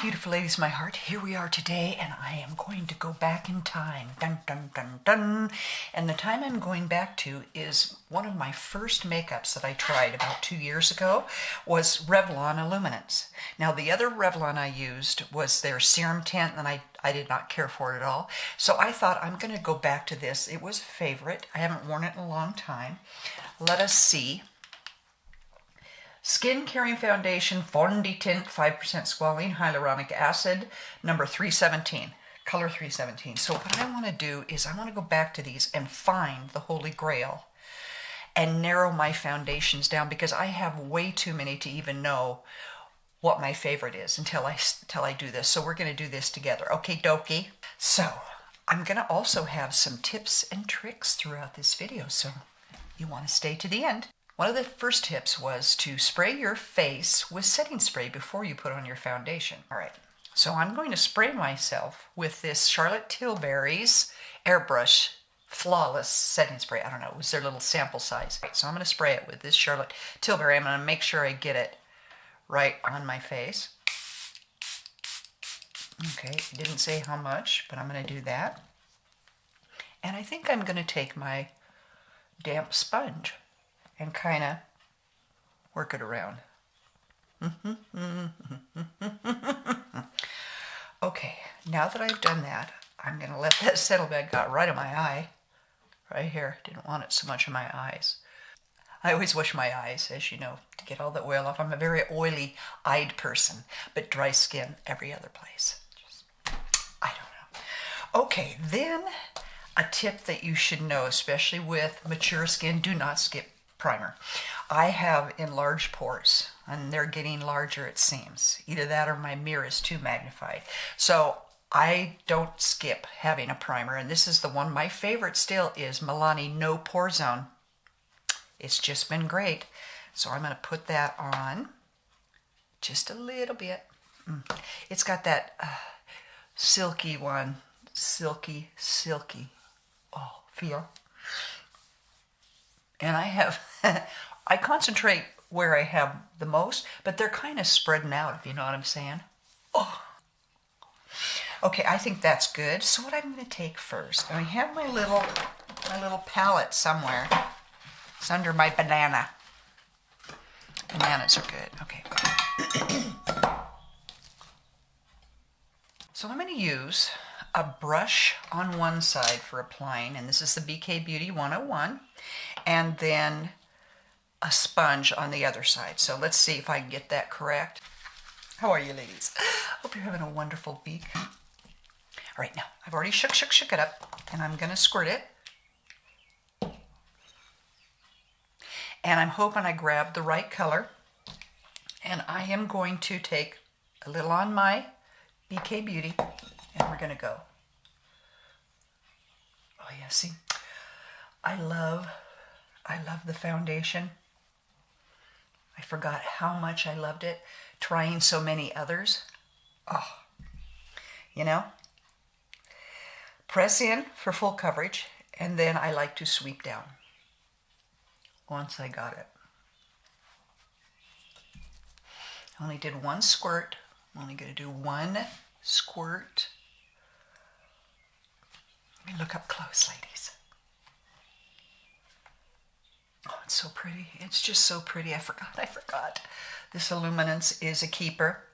beautiful ladies of my heart, here we are today, and I am going to go back in time. Dun, dun, dun, dun. And the time I'm going back to is one of my first makeups that I tried about 2 years ago was Revlon Illuminance. Now, the other Revlon I used was their serum tint, and I did not care for it at all. So I thought I'm going to go back to this. It was a favorite. I haven't worn it in a long time. Let us see. Skin Caring Foundation, Fondant, 5% squalene, hyaluronic acid, number 317, color 317. So what I want to do is I want to go back to these and find the Holy Grail and narrow my foundations down, because I have way too many to even know what my favorite is until I do this. So we're going to do this together. Okay, dokie. So I'm going to also have some tips and tricks throughout this video, so you want to stay to the end. One of the first tips was to spray your face with setting spray before you put on your foundation. All right, so I'm going to spray myself with this Charlotte Tilbury's Airbrush Flawless Setting Spray. I don't know, it was their little sample size. Right, so I'm going to spray it with this Charlotte Tilbury. I'm going to make sure I get it right on my face. Okay, it didn't say how much, but I'm going to do that. And I think I'm going to take my damp sponge and kind of work it around. Okay, now that I've done that, I'm going to let that settle back. Got right in my eye, right here. Didn't want it so much in my eyes. I always wash my eyes, as you know, to get all the oil off. I'm a very oily-eyed person, but dry skin every other place. I don't know. Okay, then a tip that you should know, especially with mature skin, do not skip primer. I have enlarged pores, and they're getting larger, it seems. Either that or my mirror is too magnified. So I don't skip having a primer, and this is the one. My favorite still is Milani No Pore Zone. It's just been great. So I'm going to put that on just a little bit. It's got that silky one. Silky, silky. Oh, feel. And I have, I concentrate where I have the most, but they're kind of spreading out, if you know what I'm saying. Oh. Okay, I think that's good. So what I'm going to take first, I have my little palette somewhere. It's under my banana. Bananas are good. Okay. So I'm going to use a brush on one side for applying, and this is the BK Beauty 101, and then a sponge on the other side. So let's see if I can get that correct. How are you, ladies? Hope you're having a wonderful week. All right, now I've already shook it up, and I'm going to squirt it. And I'm hoping I grabbed the right color, and I am going to take a little on my BK Beauty, and we're going to go. Oh yeah, see, I love the foundation. I forgot how much I loved it, trying so many others. Oh, you know, press in for full coverage, and then I like to sweep down once I got it. I only did one squirt. I'm only going to do one squirt. Let me look up close, ladies. Oh, it's so pretty. It's just so pretty. I forgot. This Illuminance is a keeper.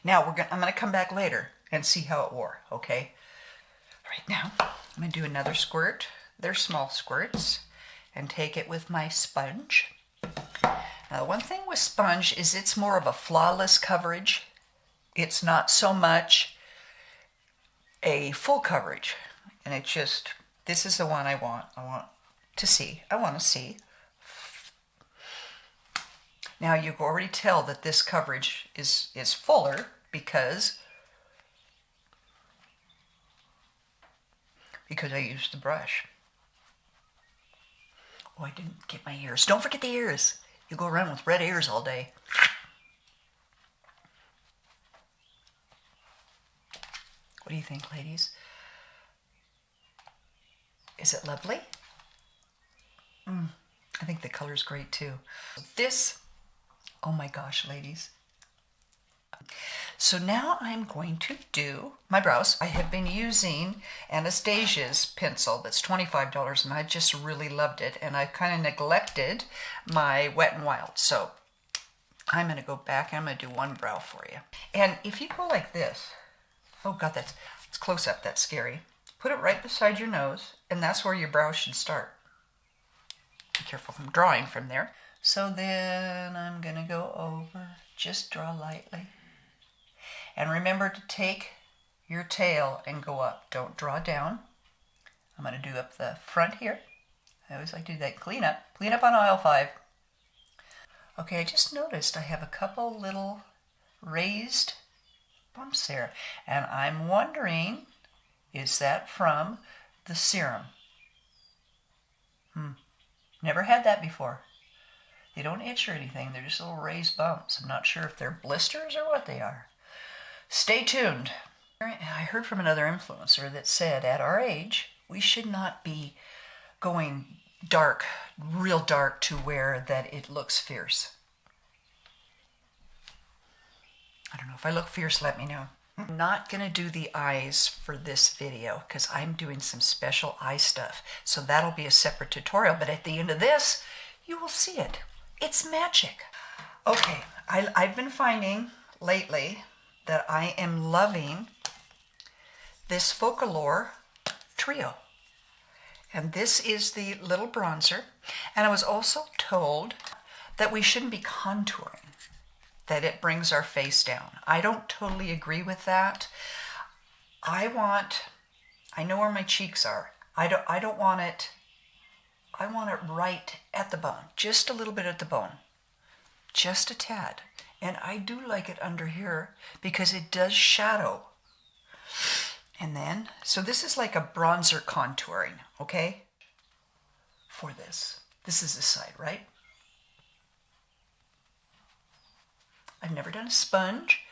Now I'm going to come back later and see how it wore, okay? Right now, I'm going to do another squirt. They're small squirts. And take it with my sponge. Now, one thing with sponge is it's more of a flawless coverage. It's not so much a full coverage. And it just, this is the one I want to see. I want to see. Now, you can already tell that this coverage is fuller because I used the brush. Oh, I didn't get my ears. Don't forget the ears. You go around with red ears all day. What do you think, ladies? Is it lovely? I think the color's great too. This, oh my gosh, ladies. So now I'm going to do my brows. I have been using Anastasia's pencil that's $25 and I just really loved it, and I kind of neglected my Wet n Wild. So I'm going to go back and I'm going to do one brow for you. And if you go like this, oh God, it's close up, that's scary. Put it right beside your nose, and that's where your brow should start. Be careful from drawing from there. So then I'm going to go over, just draw lightly. And remember to take your tail and go up. Don't draw down. I'm going to do up the front here. I always like to do that. Clean up on aisle 5. Okay, I just noticed I have a couple little raised bumps there. And I'm wondering, is that from the serum? Never had that before. They don't itch or anything. They're just little raised bumps. I'm not sure if they're blisters or what they are. Stay tuned. I heard from another influencer that said at our age, we should not be going dark, real dark, to where that it looks fierce. I don't know. If I look fierce, let me know. I'm not going to do the eyes for this video because I'm doing some special eye stuff. So that'll be a separate tutorial. But at the end of this, you will see it. It's magic. Okay, I've been finding lately that I am loving this Focallure Trio. And this is the little bronzer. And I was also told that we shouldn't be contouring, that it brings our face down. I don't totally agree with that. I know where my cheeks are. I don't want it. I want it right at the bone, just a little bit at the bone, just a tad. And I do like it under here because it does shadow. And then, so this is like a bronzer contouring, okay? For this. This is this side, right? I've never done a sponge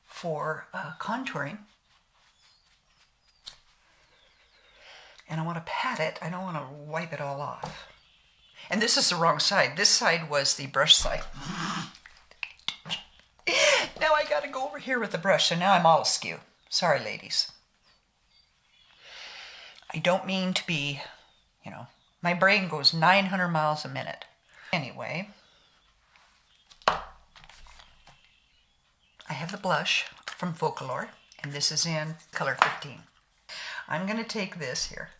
for contouring. And I want to pat it. I don't want to wipe it all off. And this is the wrong side. This side was the brush side. Now I got to go over here with the brush. So now I'm all askew. Sorry, ladies. I don't mean to be, my brain goes 900 miles a minute. Anyway, I have the blush from Focallure, and this is in color 15. I'm going to take this here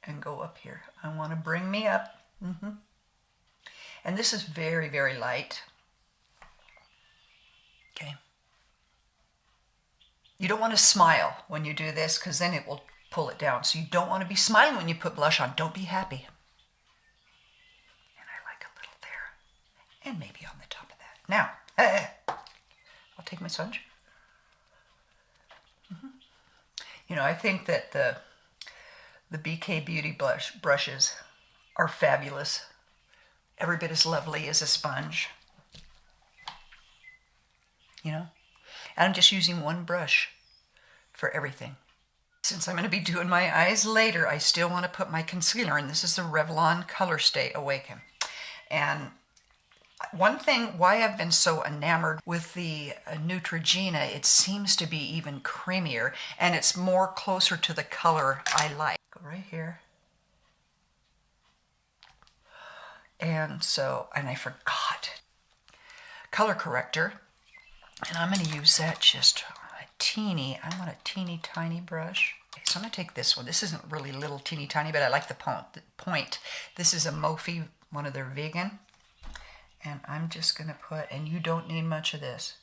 and go up here. I want to bring me up. And this is very, very light. Okay. You don't want to smile when you do this because then it will pull it down. So you don't want to be smiling when you put blush on. Don't be happy. And I like a little there. And maybe on the top of that. Now, I'll take my sponge. I think that the BK Beauty brushes are fabulous. Every bit as lovely as a sponge. And I'm just using one brush for everything. Since I'm going to be doing my eyes later, I still want to put my concealer in. This is the Revlon Colorstay Awaken. And one thing why I've been so enamored with the Neutrogena, it seems to be even creamier and it's more closer to the color I like. Go right here. And I forgot color corrector. And I'm going to use that just I want a teeny tiny brush. Okay, so I'm going to take this one. This isn't really little teeny tiny, but I like the point. This is a mauve, one of their vegan. And I'm just going to put, and you don't need much of this,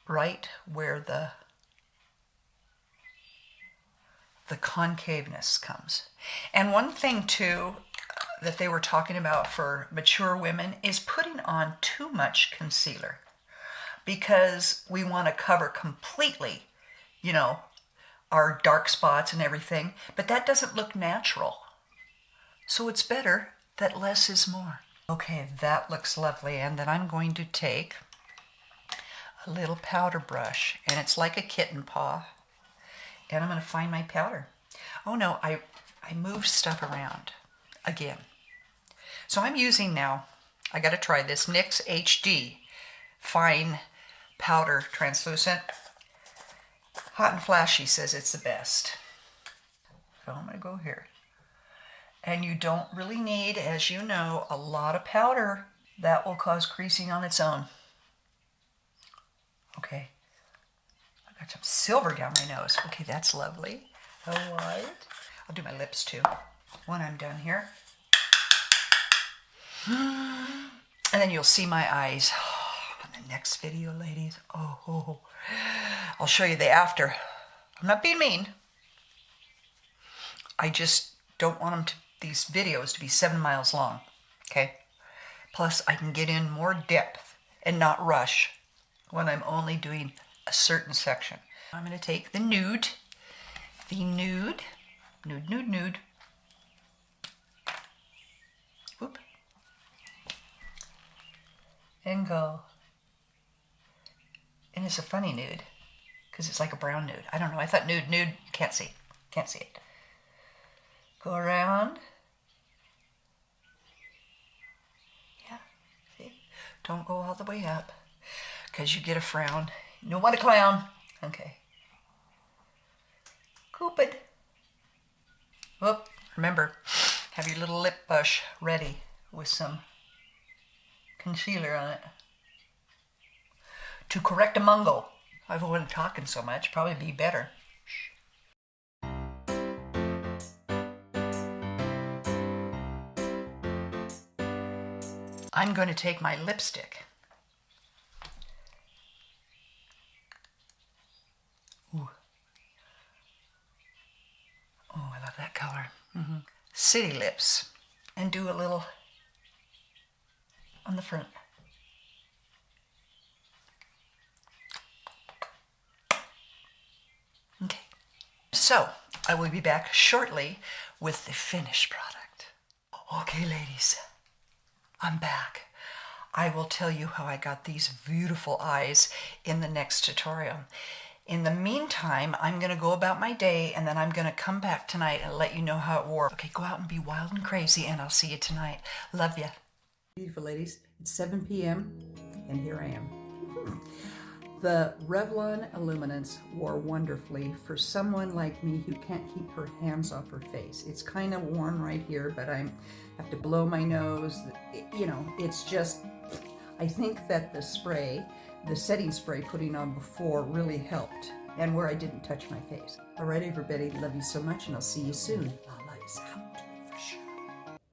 right where the concaveness comes. And one thing too that they were talking about for mature women is putting on too much concealer because we want to cover completely, our dark spots and everything, but that doesn't look natural. So it's better that less is more. Okay, that looks lovely. And then I'm going to take a little powder brush, and it's like a kitten paw. And I'm going to find my powder. Oh no, I moved stuff around again. So I'm using now, I got to try this NYX HD Fine powder translucent. Hot and Flashy says it's the best. So I'm going to go here. And you don't really need, as you know, a lot of powder. That will cause creasing on its own. Okay. I got some silver down my nose. Okay, that's lovely. A white. I'll do my lips too when I'm done here. And then you'll see my eyes on the next video, ladies. Oh. I'll show you the after. I'm not being mean. I just don't want these videos to be 7 miles long. Okay? Plus, I can get in more depth and not rush when I'm only doing a certain section. I'm going to take the nude. Nude. Whoop. And go. And it's a funny nude, because it's like a brown nude. I don't know, I thought nude, can't see it. Go around. Yeah, see? Don't go all the way up, because you get a frown. You don't want a clown. Okay. Cupid. Whoop. Remember, have your little lip brush ready with some concealer on it to correct a mungo. I've been talking so much, probably be better. I'm going to take my lipstick. Ooh. Oh, I love that color. City Lips, and do a little on the front. Okay, so I will be back shortly with the finished product. Okay, ladies, I'm back. I will tell you how I got these beautiful eyes in the next tutorial. In the meantime, I'm going to go about my day, and then I'm going to come back tonight and let you know how it wore. Okay, go out and be wild and crazy, and I'll see you tonight. Love ya. Beautiful ladies, it's 7 p.m. and here I am. The Revlon Illuminance wore wonderfully for someone like me who can't keep her hands off her face. It's kind of worn right here, but I have to blow my nose. You know, it's just, I think that the spray, the setting spray putting on before really helped, and where I didn't touch my face. All right, everybody, love you so much, and I'll see you soon. Bye.